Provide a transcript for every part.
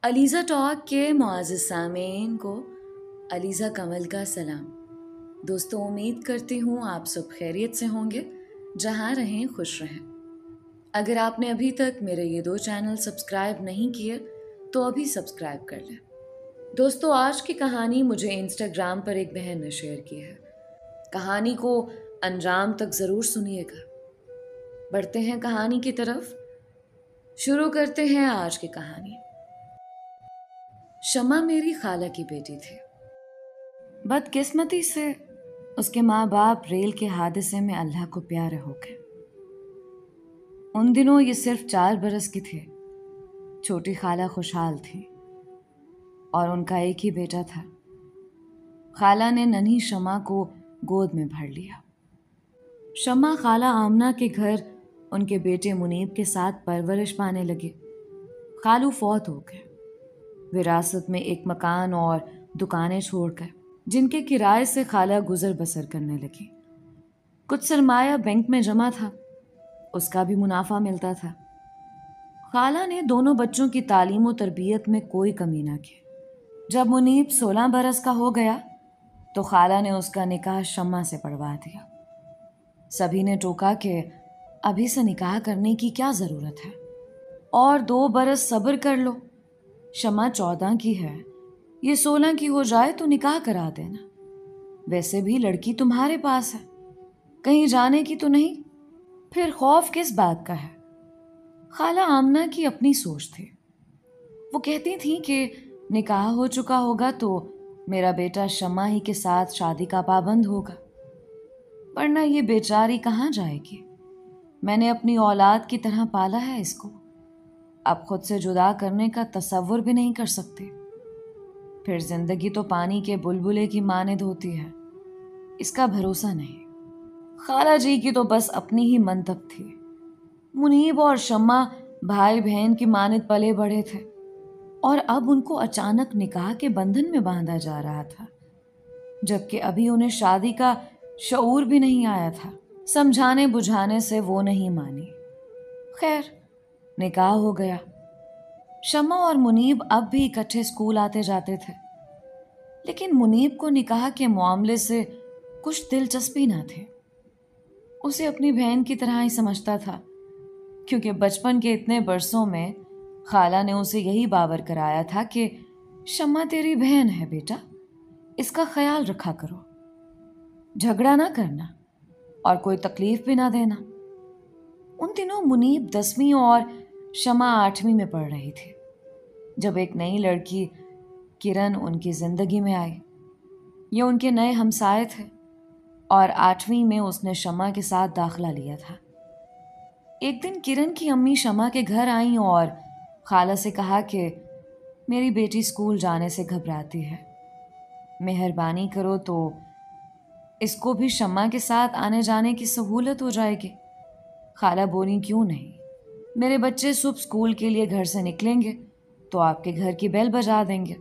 Alizeh talk کے معزز سامعین کو علیزہ کمل کا سلام۔ دوستوں، امید کرتی ہوں آپ سب خیریت سے ہوں گے، جہاں رہیں خوش رہیں۔ اگر آپ نے ابھی تک میرے یہ 2 چینل سبسکرائب نہیں کیے تو ابھی سبسکرائب کر لیں۔ دوستوں، آج کی کہانی مجھے انسٹاگرام پر ایک بہن نے شیئر کی ہے۔ کہانی کو انجام تک ضرور سنیے گا۔ بڑھتے ہیں کہانی کی طرف، شروع کرتے ہیں آج کی کہانی۔ شمع میری خالہ کی بیٹی تھی۔ بدقسمتی سے اس کے ماں باپ ریل کے حادثے میں اللہ کو پیارے ہو گئے۔ ان دنوں یہ صرف 4 برس کی تھی۔ چھوٹی خالہ خوشحال تھی اور ان کا ایک ہی بیٹا تھا۔ خالہ نے ننھی شمع کو گود میں بھر لیا۔ شمع خالہ آمنہ کے گھر ان کے بیٹے منیب کے ساتھ پرورش پانے لگے۔ خالو فوت ہو گئے، وراثت میں ایک مکان اور دکانیں چھوڑ کر، جن کے کرائے سے خالہ گزر بسر کرنے لگی۔ کچھ سرمایہ بینک میں جمع تھا، اس کا بھی منافع ملتا تھا۔ خالہ نے دونوں بچوں کی تعلیم و تربیت میں کوئی کمی نہ کی۔ جب منیب 16 برس کا ہو گیا تو خالہ نے اس کا نکاح شمع سے پڑھوا دیا۔ سبھی نے ٹوکا کہ ابھی سے نکاح کرنے کی کیا ضرورت ہے، اور 2 برس صبر کر لو۔ شمع 14 کی ہے، یہ 16 کی ہو جائے تو نکاح کرا دینا۔ ویسے بھی لڑکی تمہارے پاس ہے، کہیں جانے کی تو نہیں، پھر خوف کس بات کا ہے؟ خالہ آمنہ کی اپنی سوچ تھی۔ وہ کہتی تھیں کہ نکاح ہو چکا ہوگا تو میرا بیٹا شمع ہی کے ساتھ شادی کا پابند ہوگا، ورنہ یہ بیچاری کہاں جائے گی؟ میں نے اپنی اولاد کی طرح پالا ہے اس کو، اب خود سے جدا کرنے کا تصور بھی نہیں کر سکتے۔ پھر زندگی تو پانی کے بلبلے کی مانند ہوتی ہے، اس کا بھروسہ نہیں۔ خالہ جی کی تو بس اپنی ہی منطق تھی۔ منیب اور شمع بھائی بہن کی مانند پلے بڑھے تھے، اور اب ان کو اچانک نکاح کے بندھن میں باندھا جا رہا تھا، جبکہ ابھی انہیں شادی کا شعور بھی نہیں آیا تھا۔ سمجھانے بجھانے سے وہ نہیں مانی۔ خیر، نکاح ہو گیا۔ شمع اور منیب اب بھی اکٹھے اسکول آتے جاتے تھے، لیکن منیب کو نکاح کے معاملے سے کچھ دلچسپی نہ تھی۔ اسے اپنی بہن کی طرح ہی سمجھتا تھا، کیونکہ بچپن کے اتنے برسوں میں خالہ نے اسے یہی باور کرایا تھا کہ شمع تیری بہن ہے بیٹا، اس کا خیال رکھا کرو، جھگڑا نہ کرنا اور کوئی تکلیف بھی نہ دینا۔ ان دنوں منیب 10ویں اور شمع 8ویں میں پڑھ رہی تھی جب ایک نئی لڑکی کرن ان کی زندگی میں آئی۔ یہ ان کے نئے ہمسائے تھے اور 8ویں میں اس نے شمع کے ساتھ داخلہ لیا تھا۔ ایک دن کرن کی امی شمع کے گھر آئیں اور خالہ سے کہا کہ میری بیٹی اسکول جانے سے گھبراتی ہے، مہربانی کرو تو اس کو بھی شمع کے ساتھ آنے جانے کی سہولت ہو جائے گی۔ خالہ بولی کیوں نہیں، میرے بچے صبح اسکول کے لیے گھر سے نکلیں گے تو آپ کے گھر کی بیل بجا دیں گے،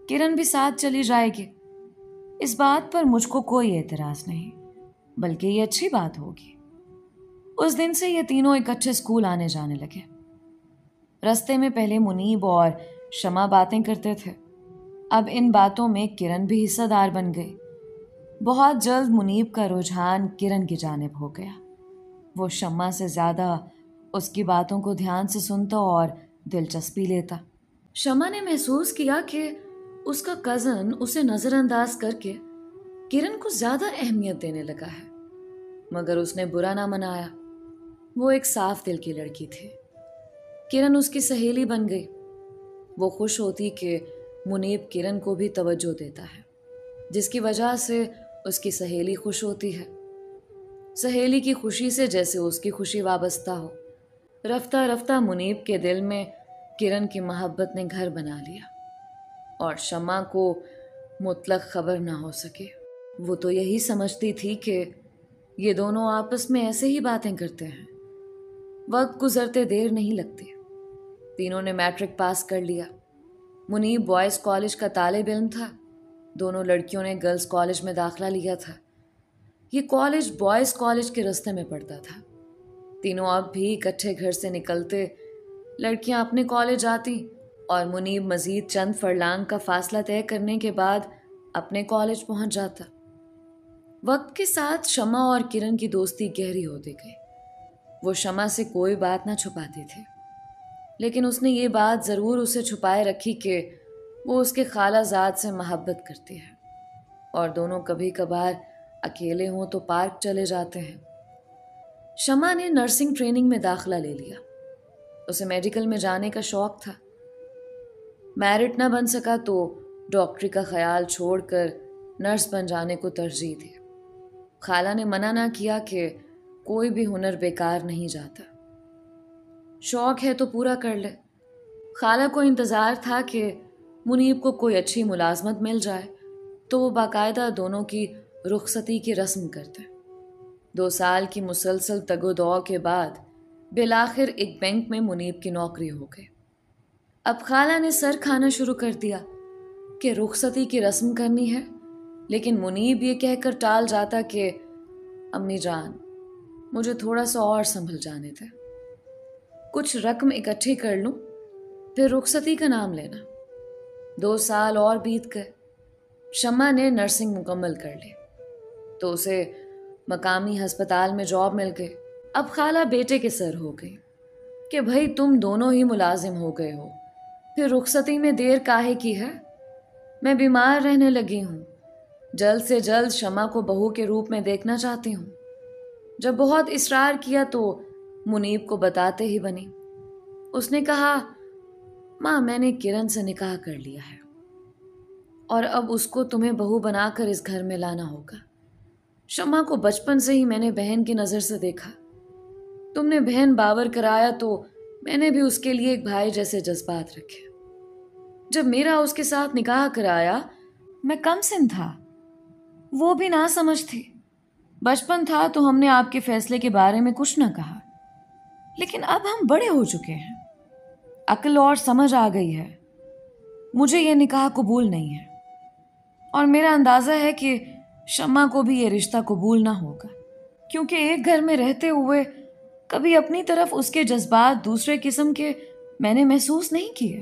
کرن بھی ساتھ چلی جائے گی۔ اس بات پر مجھ کو کوئی اعتراض نہیں، بلکہ یہ اچھی بات ہوگی۔ اس دن سے یہ تینوں اکٹھے اسکول آنے جانے لگے۔ رستے میں پہلے منیب اور شمع باتیں کرتے تھے، اب ان باتوں میں کرن بھی حصہ دار بن گئی۔ بہت جلد منیب کا رجحان کرن کی جانب ہو گیا۔ وہ شمع سے زیادہ اس کی باتوں کو دھیان سے سنتا اور دلچسپی لیتا۔ شمع نے محسوس کیا کہ اس کا کزن اسے نظر انداز کر کے کرن کو زیادہ اہمیت دینے لگا ہے، مگر اس نے برا نہ منایا۔ وہ ایک صاف دل کی لڑکی تھی۔ کرن اس کی سہیلی بن گئی۔ وہ خوش ہوتی کہ منیب کرن کو بھی توجہ دیتا ہے، جس کی وجہ سے اس کی سہیلی خوش ہوتی ہے۔ سہیلی کی خوشی سے جیسے اس کی خوشی وابستہ ہو۔ رفتہ رفتہ منیب کے دل میں کرن کی محبت نے گھر بنا لیا، اور شمع کو مطلق خبر نہ ہو سکے۔ وہ تو یہی سمجھتی تھی کہ یہ دونوں آپس میں ایسے ہی باتیں کرتے ہیں۔ وقت گزرتے دیر نہیں لگتی، تینوں نے میٹرک پاس کر لیا۔ منیب بوائز کالج کا طالب علم تھا، دونوں لڑکیوں نے گرلز کالج میں داخلہ لیا تھا۔ یہ کالج بوائز کالج کے راستے میں پڑتا تھا۔ تینوں اب بھی اکٹھے گھر سے نکلتے، لڑکیاں اپنے کالج آتی اور منیب مزید چند فرلانگ کا فاصلہ طے کرنے کے بعد اپنے کالج پہنچ جاتا۔ وقت کے ساتھ شمع اور کرن کی دوستی گہری ہوتی گئی۔ وہ شمع سے کوئی بات نہ چھپاتی تھی، لیکن اس نے یہ بات ضرور اسے چھپائے رکھی کہ وہ اس کے خالہ زاد سے محبت کرتی ہے، اور دونوں کبھی کبھار اکیلے ہوں تو پارک چلے جاتے ہیں۔ شمع نے نرسنگ ٹریننگ میں داخلہ لے لیا۔ اسے میڈیکل میں جانے کا شوق تھا۔ میرٹ نہ بن سکا تو ڈاکٹری کا خیال چھوڑ کر نرس بن جانے کو ترجیح دی۔ خالہ نے منع نہ کیا کہ کوئی بھی ہنر بیکار نہیں جاتا، شوق ہے تو پورا کر لے۔ خالہ کو انتظار تھا کہ منیب کو کوئی اچھی ملازمت مل جائے تو وہ باقاعدہ دونوں کی رخصتی کی رسم کرتے۔ 2 سال کی مسلسل تگ و دو کے بعد بالآخر ایک بینک میں منیب کی نوکری ہو گئی۔ اب خالہ نے سر کھانا شروع کر دیا کہ رخصتی کی رسم کرنی ہے، لیکن منیب یہ کہہ کر ٹال جاتا کہ امی جان مجھے تھوڑا سا اور سنبھل جانے تھے، کچھ رقم اکٹھی کر لوں پھر رخصتی کا نام لینا۔ 2 سال اور بیت گئے۔ شمع نے نرسنگ مکمل کر لی تو اسے مقامی ہسپتال میں جاب مل گئی۔ اب خالہ بیٹے کے سر ہو گئی کہ بھائی تم دونوں ہی ملازم ہو گئے ہو، پھر رخصتی میں دیر کاہے کی ہے؟ میں بیمار رہنے لگی ہوں، جلد سے جلد شمع کو بہو کے روپ میں دیکھنا چاہتی ہوں۔ جب بہت اصرار کیا تو منیب کو بتاتے ہی بنی۔ اس نے کہا ماں میں نے کرن سے نکاح کر لیا ہے اور اب اس کو تمہیں بہو بنا کر اس گھر میں لانا ہوگا۔ شمع کو بچپن سے ہی میں نے بہن کی نظر سے دیکھا، تم نے بہن باور کرایا تو میں نے بھی اس کے لیے ایک بھائی جیسے جذبات رکھے۔ جب میرا اس کے ساتھ نکاح کرایا میں کم سن تھا، وہ بھی نہ سمجھ تھی۔ بچپن تھا تو ہم نے آپ کے فیصلے کے بارے میں کچھ نہ کہا، لیکن اب ہم بڑے ہو چکے ہیں، عقل اور سمجھ آ گئی ہے۔ مجھے یہ نکاح قبول نہیں ہے اور میرا اندازہ ہے کہ شمع کو بھی یہ رشتہ قبول نہ ہوگا، کیونکہ ایک گھر میں رہتے ہوئے کبھی اپنی طرف اس کے جذبات دوسرے قسم کے میں نے محسوس نہیں کیے۔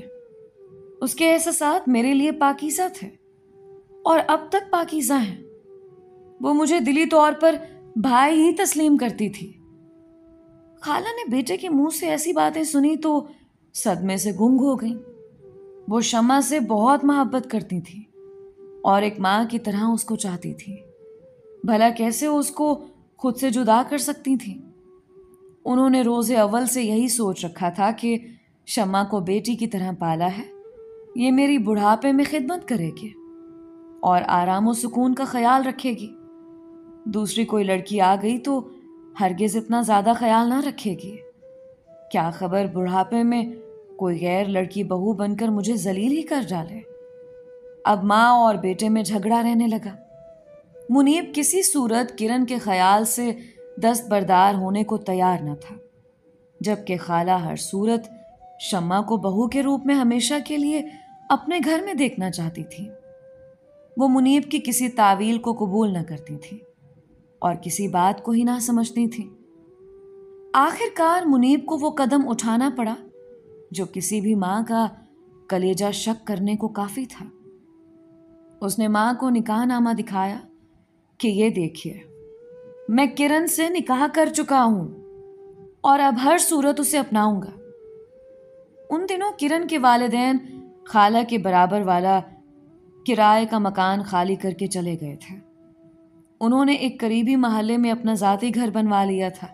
اس کے احساسات میرے لیے پاکیزہ تھے اور اب تک پاکیزہ ہیں۔ وہ مجھے دلی طور پر بھائی ہی تسلیم کرتی تھی۔ خالہ نے بیٹے کے منہ سے ایسی باتیں سنی تو صدمے سے گنگ ہو گئیں۔ وہ شمع سے بہت محبت کرتی تھی اور ایک ماں کی طرح اس کو چاہتی تھی، بھلا کیسے اس کو خود سے جدا کر سکتی تھی؟ انہوں نے روز اول سے یہی سوچ رکھا تھا کہ شمع کو بیٹی کی طرح پالا ہے، یہ میری بڑھاپے میں خدمت کرے گی اور آرام و سکون کا خیال رکھے گی۔ دوسری کوئی لڑکی آ گئی تو ہرگز اتنا زیادہ خیال نہ رکھے گی۔ کیا خبر بڑھاپے میں کوئی غیر لڑکی بہو بن کر مجھے ذلیل ہی کر ڈالے۔ اب ماں اور بیٹے میں جھگڑا رہنے لگا۔ منیب کسی صورت کرن کے خیال سے دستبردار ہونے کو تیار نہ تھا، جبکہ خالہ ہر صورت شمع کو بہو کے روپ میں ہمیشہ کے لیے اپنے گھر میں دیکھنا چاہتی تھی۔ وہ منیب کی کسی تعویل کو قبول نہ کرتی تھی اور کسی بات کو ہی نہ سمجھتی تھی۔ آخر کار منیب کو وہ قدم اٹھانا پڑا جو کسی بھی ماں کا کلیجہ شک کرنے کو کافی تھا۔ اس نے ماں کو نکاح نامہ دکھایا کہ یہ دیکھیے میں کرن سے نکاح کر چکا ہوں اور اب ہر صورت اسے اپناؤں گا۔ ان دنوں کرن کے والدین خالہ کے برابر والا کرائے کا مکان خالی کر کے چلے گئے تھے۔ انہوں نے ایک قریبی محلے میں اپنا ذاتی گھر بنوا لیا تھا۔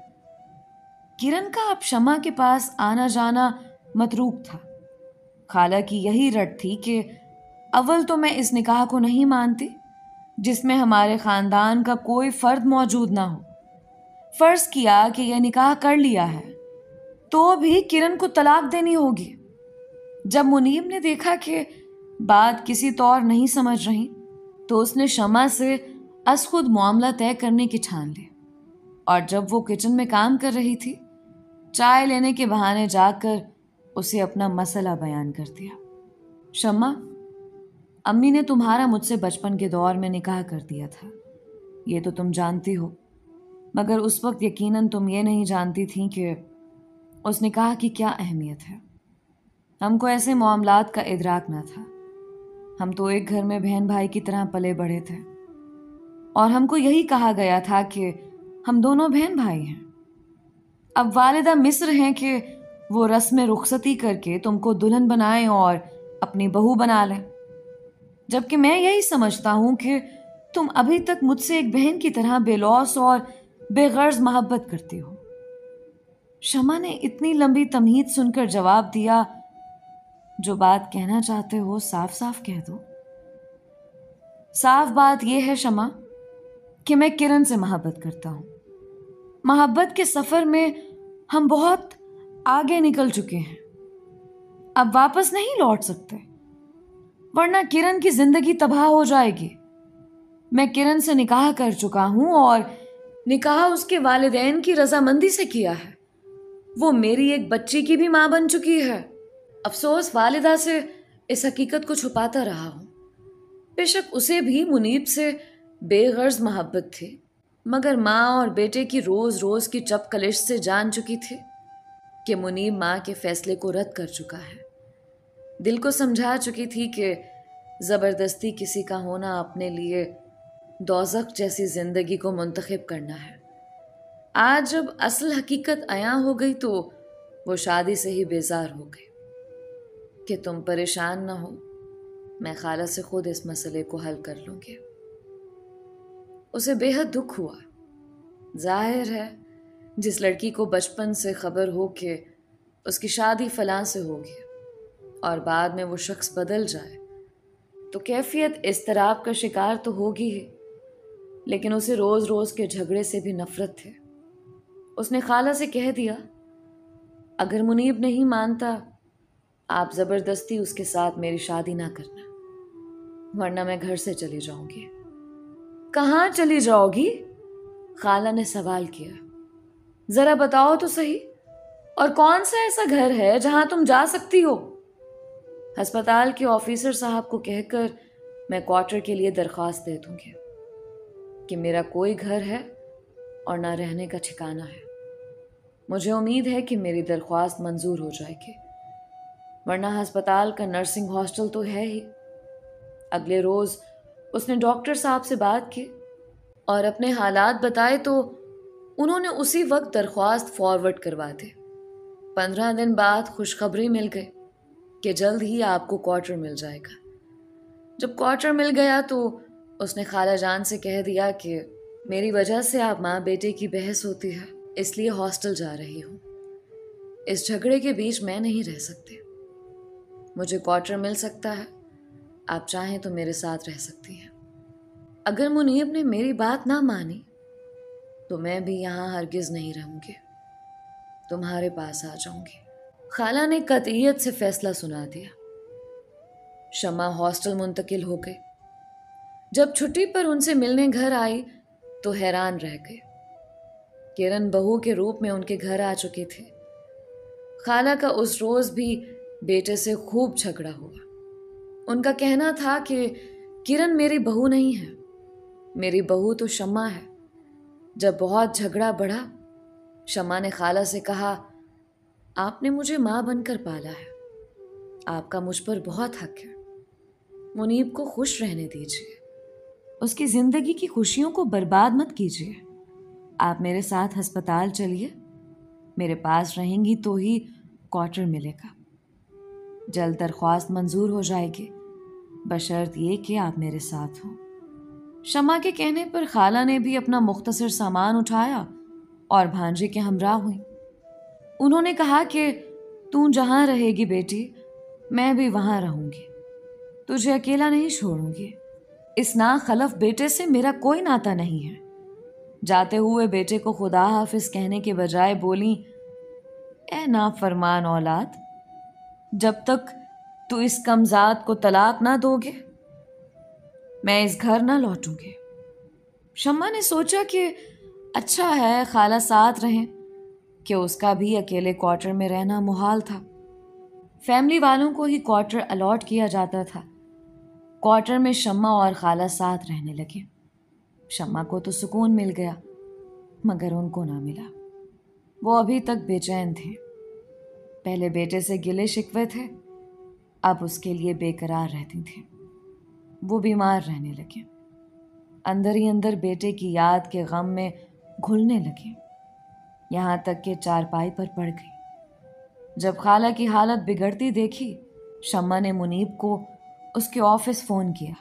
کرن کا اب شمع کے پاس آنا جانا متروک تھا۔ خالہ کی یہی رٹ تھی کہ اول تو میں اس نکاح کو نہیں مانتی جس میں ہمارے خاندان کا کوئی فرد موجود نہ ہو۔ فرض کیا کہ یہ نکاح کر لیا ہے تو بھی کرن کو طلاق دینی ہوگی۔ جب منیب نے دیکھا کہ بات کسی طور نہیں سمجھ رہی تو اس نے شمع سے از خود معاملہ طے کرنے کی ٹھان لی، اور جب وہ کچن میں کام کر رہی تھی چائے لینے کے بہانے جا کر اسے اپنا مسئلہ بیان کر دیا۔ شمع، امی نے تمہارا مجھ سے بچپن کے دور میں نکاح کر دیا تھا، یہ تو تم جانتی ہو، مگر اس وقت یقیناً تم یہ نہیں جانتی تھیں کہ اس نکاح کی کیا اہمیت ہے۔ ہم کو ایسے معاملات کا ادراک نہ تھا. ہم تو ایک گھر میں بہن بھائی کی طرح پلے بڑھے تھے اور ہم کو یہی کہا گیا تھا کہ ہم دونوں بہن بھائی ہیں. اب والدہ مصر ہیں کہ وہ رسم رخصتی کر کے تم کو دلہن بنائیں اور اپنی بہو بنا لیں، جبکہ میں یہی سمجھتا ہوں کہ تم ابھی تک مجھ سے ایک بہن کی طرح بے لوث اور بے غرض محبت کرتی ہو. شمع نے اتنی لمبی تمہید سن کر جواب دیا، جو بات کہنا چاہتے ہو صاف صاف کہہ دو. صاف بات یہ ہے شمع کہ میں کرن سے محبت کرتا ہوں. محبت کے سفر میں ہم بہت آگے نکل چکے ہیں، اب واپس نہیں لوٹ سکتے، ورنہ کرن کی زندگی تباہ ہو جائے گی. میں کرن سے نکاح کر چکا ہوں اور نکاح اس کے والدین کی رضامندی سے کیا ہے. وہ میری ایک بچی کی بھی ماں بن چکی ہے. افسوس والدہ سے اس حقیقت کو چھپاتا رہا ہوں. بے شک اسے بھی منیب سے بے غرض محبت تھی، مگر ماں اور بیٹے کی روز روز کی چپ کلش سے جان چکی تھی کہ منیب ماں کے فیصلے کو رد کر چکا ہے. دل کو سمجھا چکی تھی کہ زبردستی کسی کا ہونا اپنے لیے دوزخ جیسی زندگی کو منتخب کرنا ہے. آج جب اصل حقیقت عیاں ہو گئی تو وہ شادی سے ہی بیزار ہو گئی. کہ تم پریشان نہ ہو، میں خالہ سے خود اس مسئلے کو حل کر لوں گی. اسے بے حد دکھ ہوا. ظاہر ہے جس لڑکی کو بچپن سے خبر ہو کہ اس کی شادی فلاں سے ہوگی اور بعد میں وہ شخص بدل جائے تو کیفیت اضطراب کا شکار تو ہوگی ہی، لیکن اسے روز روز کے جھگڑے سے بھی نفرت تھے. اس نے خالہ سے کہہ دیا، اگر منیب نہیں مانتا آپ زبردستی اس کے ساتھ میری شادی نہ کرنا، ورنہ میں گھر سے چلی جاؤں گی. کہاں چلی جاؤ گی؟ خالہ نے سوال کیا. ذرا بتاؤ تو صحیح، اور کون سا ایسا گھر ہے جہاں تم جا سکتی ہو؟ ہسپتال کے آفیسر صاحب کو کہہ کر میں کوارٹر کے لیے درخواست دے دوں گی کہ میرا کوئی گھر ہے اور نہ رہنے کا ٹھکانہ ہے. مجھے امید ہے کہ میری درخواست منظور ہو جائے گی، ورنہ ہسپتال کا نرسنگ ہاسٹل تو ہے ہی. اگلے روز اس نے ڈاکٹر صاحب سے بات کی اور اپنے حالات بتائے تو انہوں نے اسی وقت درخواست فارورڈ کروا دی. 15 دن بعد خوشخبری مل گئی کہ جلد ہی آپ کو کوارٹر مل جائے گا. جب کوارٹر مل گیا تو اس نے خالہ جان سے کہہ دیا کہ میری وجہ سے آپ ماں بیٹے کی بحث ہوتی ہے، اس لیے ہاسٹل جا رہی ہوں. اس جھگڑے کے بیچ میں نہیں رہ سکتی. مجھے کوارٹر مل سکتا ہے، آپ چاہیں تو میرے ساتھ رہ سکتی ہیں. اگر منیب نے میری بات نہ مانی تو میں بھی یہاں ہرگز نہیں رہوں گی، تمہارے پاس آ جاؤں گی. خالہ نے قطعیت سے فیصلہ سنا دیا. شمع ہاسٹل منتقل ہو گئی. جب چھٹی پر ان سے ملنے گھر آئی تو حیران رہ گئی. کرن بہو کے روپ میں ان کے گھر آ چکی تھی. خالہ کا اس روز بھی بیٹے سے خوب جھگڑا ہوا. ان کا کہنا تھا کہ کرن میری بہو نہیں ہے، میری بہو تو شمع ہے. جب بہت جھگڑا بڑھا، شمع نے خالہ سے کہا، آپ نے مجھے ماں بن کر پالا ہے، آپ کا مجھ پر بہت حق ہے. منیب کو خوش رہنے دیجیے، اس کی زندگی کی خوشیوں کو برباد مت کیجیے. آپ میرے ساتھ ہسپتال چلیے، میرے پاس رہیں گی تو ہی کوارٹر ملے گا. جلد درخواست منظور ہو جائے گی، بشرط یہ کہ آپ میرے ساتھ ہوں. شمع کے کہنے پر خالہ نے بھی اپنا مختصر سامان اٹھایا اور بھانجے کے ہمراہ ہوئیں. انہوں نے کہا کہ تو جہاں رہے گی بیٹی، میں بھی وہاں رہوں گی، تجھے اکیلا نہیں چھوڑوں گی. اس ناخلف بیٹے سے میرا کوئی ناتا نہیں ہے. جاتے ہوئے بیٹے کو خدا حافظ کہنے کے بجائے بولی، اے نافرمان اولاد، جب تک تو اس کمزاد کو طلاق نہ دو گے میں اس گھر نہ لوٹوں گی. شمع نے سوچا کہ اچھا ہے خالہ ساتھ رہیں، کہ اس کا بھی اکیلے کوارٹر میں رہنا محال تھا. فیملی والوں کو ہی کوارٹر الاٹ کیا جاتا تھا. کوارٹر میں شمع اور خالہ ساتھ رہنے لگے. شمع کو تو سکون مل گیا، مگر ان کو نہ ملا. وہ ابھی تک بے چین تھے. پہلے بیٹے سے گلے شکوے تھے، اب اس کے لیے بے قرار رہتی تھیں۔ وہ بیمار رہنے لگے، اندر ہی اندر بیٹے کی یاد کے غم میں گھلنے لگے، یہاں تک کہ چارپائی پر پڑ گئی۔ جب خالہ کی حالت بگڑتی دیکھی، شمع نے منیب کو اس کے آفس فون کیا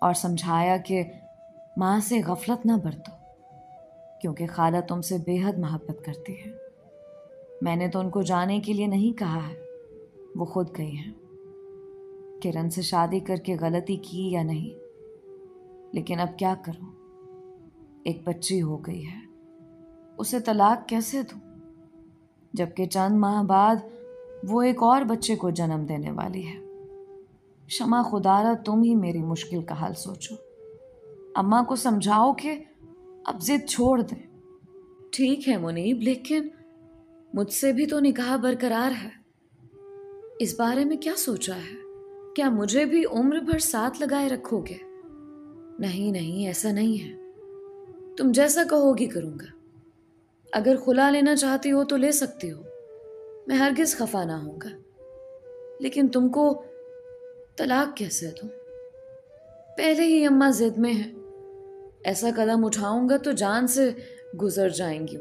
اور سمجھایا کہ ماں سے غفلت نہ برتو، کیونکہ خالہ تم سے بے حد محبت کرتی ہے۔ میں نے تو ان کو جانے کے لیے نہیں کہا ہے، وہ خود گئی ہیں۔ کرن سے شادی کر کے غلطی کی یا نہیں، لیکن اب کیا کروں؟ ایک بچی ہو گئی ہے، اسے طلاق کیسے دوں؟ جبکہ چند ماہ بعد وہ ایک اور بچے کو جنم دینے والی ہے۔ شمع، خدارا تم ہی میری مشکل کا حل سوچو۔ اماں کو سمجھاؤ کہ اب ضد چھوڑ دیں۔ ٹھیک ہے منیب، لیکن مجھ سے بھی تو نکاح برقرار ہے۔ اس بارے میں کیا سوچا ہے؟ کیا مجھے بھی عمر بھر ساتھ لگائے رکھو گے؟ نہیں نہیں، ایسا نہیں ہے۔ تم جیسا کہو گی کروں گا۔ اگر خلا لینا چاہتی ہو تو لے سکتی ہو، میں ہرگز خفا نہ ہوں گا، لیکن تم کو طلاق کیسے دوں؟ پہلے ہی اماں ضد میں ہے، ایسا قدم اٹھاؤں گا تو جان سے گزر جائیں گی۔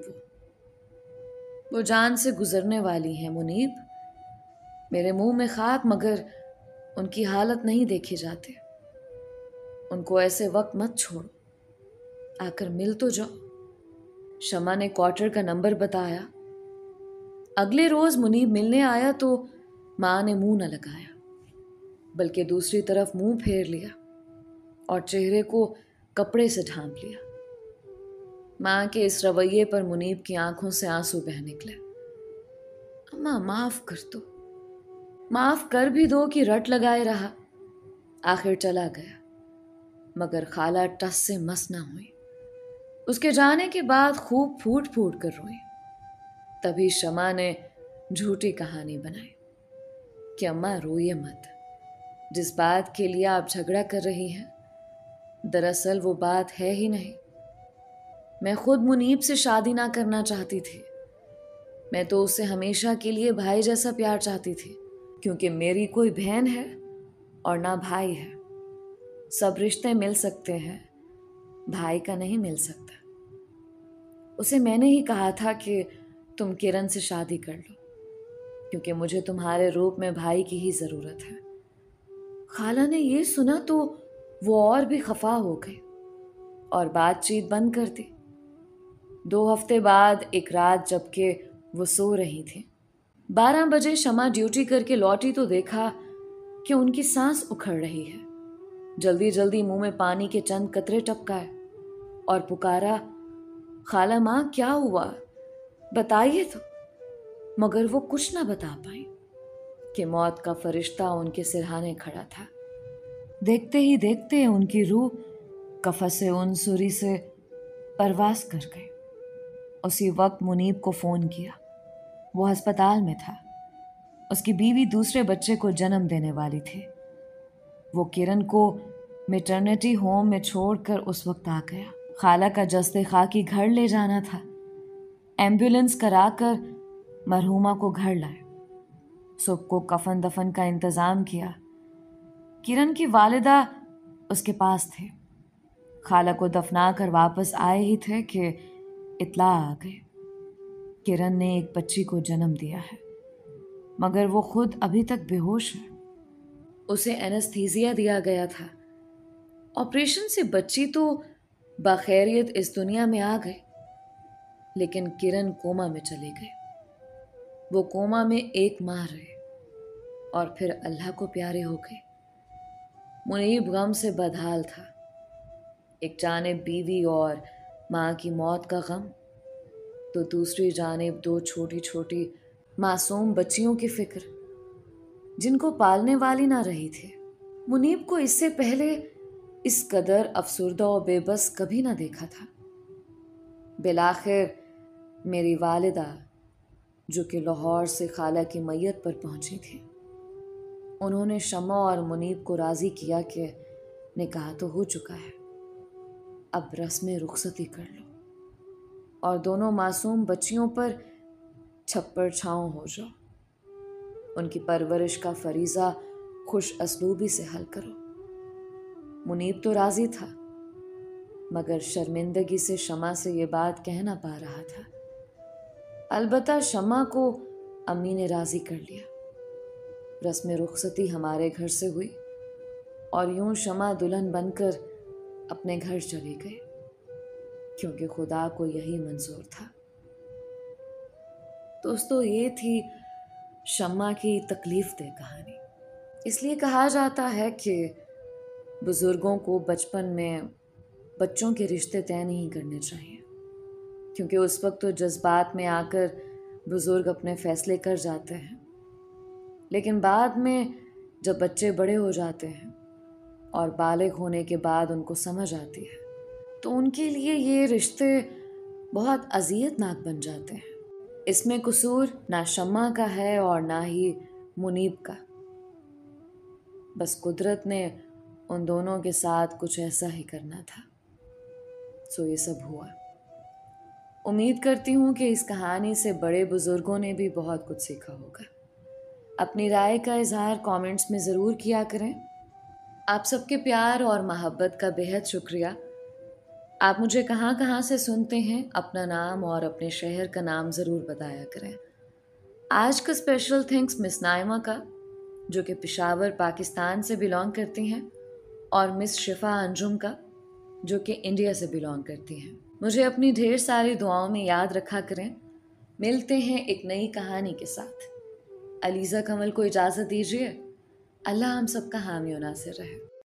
وہ جان سے گزرنے والی ہیں منیب، میرے منہ میں خاک، مگر ان کی حالت نہیں دیکھے جاتے۔ ان کو ایسے وقت مت چھوڑو، آ کر مل تو جاؤ۔ شمع نے کوارٹر کا نمبر بتایا۔ اگلے روز منیب ملنے آیا تو ماں نے منہ نہ لگایا، بلکہ دوسری طرف منہ پھیر لیا اور چہرے کو کپڑے سے ڈھانپ لیا۔ ماں کے اس رویے پر منیب کی آنکھوں سے آنسو بہہ نکلے۔ اماں معاف کر دو، معاف کر بھی دو کہ رٹ لگائے رہا۔ آخر چلا گیا، مگر خالہ ٹس سے مس نہ ہوئی۔ اس کے جانے کے بعد خوب پھوٹ پھوٹ کر روئی۔ تبھی شمع نے جھوٹی کہانی بنائی کہ اماں روئیے مت، جس بات کے لیے آپ جھگڑا کر رہی ہیں دراصل وہ بات ہے ہی نہیں۔ میں خود منیب سے شادی نہ کرنا چاہتی تھی، میں تو اسے ہمیشہ کے لیے بھائی جیسا پیار چاہتی تھی، کیونکہ میری کوئی بہن ہے اور نہ بھائی ہے۔ سب رشتے مل سکتے ہیں، بھائی کا نہیں مل سکتا۔ اسے میں نے ہی کہا تھا کہ تم کرن سے شادی کر لو، کیونکہ مجھے تمہارے روپ میں بھائی کی ہی ضرورت ہے۔ خالہ نے یہ سنا تو وہ اور بھی خفا ہو گئی اور بات چیت بند کر دی۔ 2 ہفتے بعد ایک رات جبکہ وہ سو رہی تھی، 12 بجے شمع ڈیوٹی کر کے لوٹی تو دیکھا کہ ان کی سانس اکھڑ رہی ہے۔ جلدی جلدی منہ میں پانی کے چند قطرے ٹپکائے اور پکارا، خالہ ماں کیا ہوا؟ بتائیے تو۔ مگر وہ کچھ نہ بتا پائیں کہ موت کا فرشتہ ان کے سرہانے کھڑا تھا۔ دیکھتے ہی دیکھتے ان کی روح قفس عنصری سے پرواز کر گئی۔ اسی وقت منیب کو فون کیا، وہ ہسپتال میں تھا، اس کی بیوی دوسرے بچے کو جنم دینے والی تھی۔ وہ کرن کو میٹرنیٹی ہوم میں چھوڑ کر اس وقت آ گیا۔ خالہ کا جسد خاکی گھر لے جانا تھا۔ ایمبولنس کرا کر مرحومہ کو گھر لائے، صبح کو کفن دفن کا انتظام کیا۔ کرن کی والدہ اس کے پاس تھے، خالہ کو دفنا کر واپس آئے ہی تھے کہ اطلاع آ گئی، کرن نے ایک بچی کو جنم دیا ہے، مگر وہ خود ابھی تک بے ہوش ہے۔ اسے اینستھیزیا دیا گیا تھا۔ آپریشن سے بچی تو بخیریت اس دنیا میں آ گئی، لیکن کرن کوما میں چلے گئے۔ وہ کوما میں 1 ماہ رہے اور پھر اللہ کو پیارے ہو گئے۔ منیب غم سے بدحال تھا، ایک جانب بیوی اور ماں کی موت کا غم، تو دوسری جانب 2 چھوٹی چھوٹی معصوم بچیوں کی فکر جن کو پالنے والی نہ رہی تھی۔ منیب کو اس سے پہلے اس قدر افسردہ و بے بس کبھی نہ دیکھا تھا۔ بالآخر میری والدہ، جو کہ لاہور سے خالہ کی میت پر پہنچی تھی، انہوں نے شمع اور منیب کو راضی کیا کہ نکاح تو ہو چکا ہے، اب رسم رخصتی کر لو اور دونوں معصوم بچیوں پر چھپر چھاؤں ہو جاؤ۔ ان کی پرورش کا فریضہ خوش اسلوبی سے حل کرو۔ منیب تو راضی تھا، مگر شرمندگی سے شمع سے یہ بات کہہ نہ پا رہا تھا۔ البتہ شمع کو امی نے راضی کر لیا۔ رسم رخصتی ہمارے گھر سے ہوئی اور یوں شمع دلہن بن کر اپنے گھر چلی گئی، کیونکہ خدا کو یہی منظور تھا۔ دوستو، یہ تھی شمع کی تکلیف دہ کہانی۔ اس لیے کہا جاتا ہے کہ بزرگوں کو بچپن میں بچوں کے رشتے طے نہیں کرنے چاہیے، کیونکہ اس وقت تو جذبات میں آ کر بزرگ اپنے فیصلے کر جاتے ہیں، لیکن بعد میں جب بچے بڑے ہو جاتے ہیں اور بالغ ہونے کے بعد ان کو سمجھ آتی ہے تو ان کے لیے یہ رشتے بہت اذیت ناک بن جاتے ہیں۔ اس میں قصور نہ شمع کا ہے اور نہ ہی منیب کا، بس قدرت نے ان دونوں کے ساتھ کچھ ایسا ہی کرنا تھا، سو یہ سب ہوا۔ امید کرتی ہوں کہ اس کہانی سے بڑے بزرگوں نے بھی بہت کچھ سیکھا ہوگا۔ اپنی رائے کا اظہار کامنٹس میں ضرور کیا کریں۔ آپ سب کے پیار اور محبت کا بہت شکریہ۔ آپ مجھے کہاں کہاں سے سنتے ہیں، اپنا نام اور اپنے شہر کا نام ضرور بتایا کریں۔ آج کا اسپیشل تھینکس مس نائمہ کا، جو کہ پشاور پاکستان سے بلانگ کرتی ہیں، اور مس شفا انجم کا، جو کہ انڈیا سے بلانگ کرتی ہیں۔ مجھے اپنی ڈھیر ساری دعاؤں میں یاد رکھا کریں۔ ملتے ہیں ایک نئی کہانی کے ساتھ۔ علیزہ کمل کو اجازت دیجیے۔ اللہ ہم سب کا حامی و ناصر رہے۔